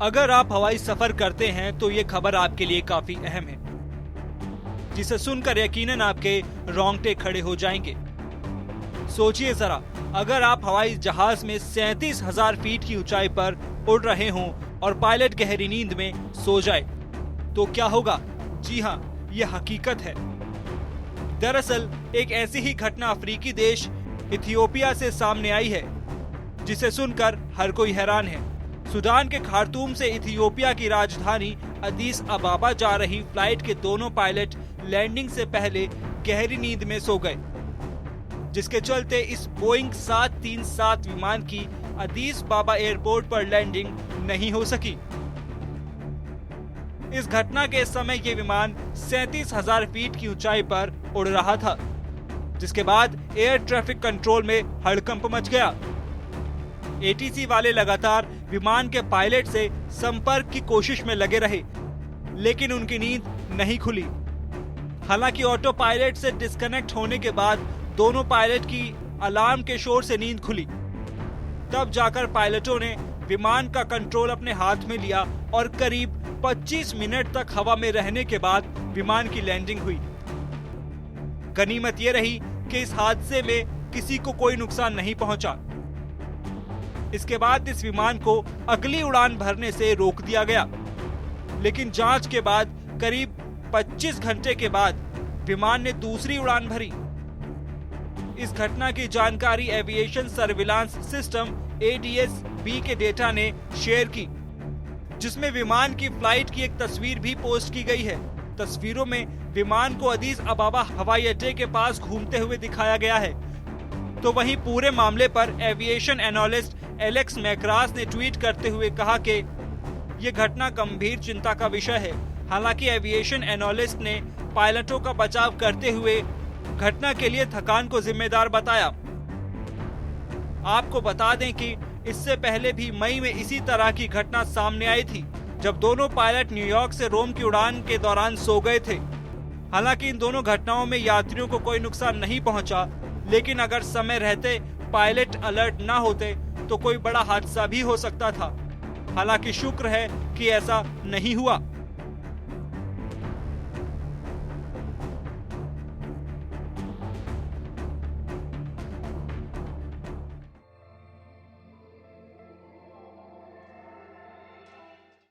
अगर आप हवाई सफर करते हैं तो ये खबर आपके लिए काफी अहम है, जिसे सुनकर यकीनन आपके रोंगटे खड़े हो जाएंगे। सोचिए जरा, अगर आप हवाई जहाज में 37,000 फीट की ऊंचाई पर उड़ रहे हों और पायलट गहरी नींद में सो जाए तो क्या होगा? जी हाँ, यह हकीकत है। दरअसल एक ऐसी ही घटना अफ्रीकी देश इथियोपिया से सामने आई है, जिसे सुनकर हर कोई हैरान है। सूडान के खार्तूम से इथियोपिया की राजधानी अदीस अबाबा जा रही फ्लाइट के दोनों पायलट लैंडिंग से पहले गहरी नींद में सो गए, जिसके चलते इस बोइंग 737 विमान की अदीस बाबा एयरपोर्ट पर लैंडिंग नहीं हो सकी। इस घटना के समय ये विमान 37,000 फीट की ऊंचाई पर उड़ रहा था, जिसके बाद एयर ट्रैफिक कंट्रोल में हड़कंप मच गया। एटीसी वाले लगातार विमान के पायलट से संपर्क की कोशिश में लगे रहे, लेकिन उनकी नींद नहीं खुली। हालांकि ऑटो पायलट से डिस्कनेक्ट होने के बाद दोनों पायलट की अलार्म के शोर से नींद खुली। तब जाकर पायलटों ने विमान का कंट्रोल अपने हाथ में लिया और करीब 25 मिनट तक हवा में रहने के बाद विमान की लैंडिंग हुई। गनीमत ये रही कि इस हादसे में किसी को कोई नुकसान नहीं पहुंचा। इसके बाद इस विमान को अगली उड़ान भरने से रोक दिया गया, लेकिन जांच के बाद करीब 25 घंटे के बाद विमान ने दूसरी उड़ान भरी। इस घटना की जानकारी एविएशन सर्विलांस सिस्टम ADS-B के डेटा ने शेयर की, जिसमें विमान की फ्लाइट की एक तस्वीर भी पोस्ट की गई है। तस्वीरों में विमान को अदीस अबाबा हवाई अड्डे के पास घूमते हुए दिखाया गया है। तो वहीं पूरे मामले पर एविएशन एनालिस्ट एलेक्स मैक्रास ने ट्वीट करते हुए कहा कि ये घटना गंभीर चिंता का विषय है। हालांकि एविएशन एनालिस्ट ने पायलटों का बचाव करते हुए घटना के लिए थकान को जिम्मेदार बताया। आपको बता दें कि इससे पहले भी मई में इसी तरह की घटना सामने आई थी, जब दोनों पायलट न्यूयॉर्क से रोम की उड़ान के दौरान सो गए थे। हालांकि इन दोनों घटनाओं में यात्रियों को कोई नुकसान नहीं पहुंचा, लेकिन अगर समय रहते पायलट अलर्ट ना होते तो कोई बड़ा हादसा भी हो सकता था। हालांकि शुक्र है कि ऐसा नहीं हुआ।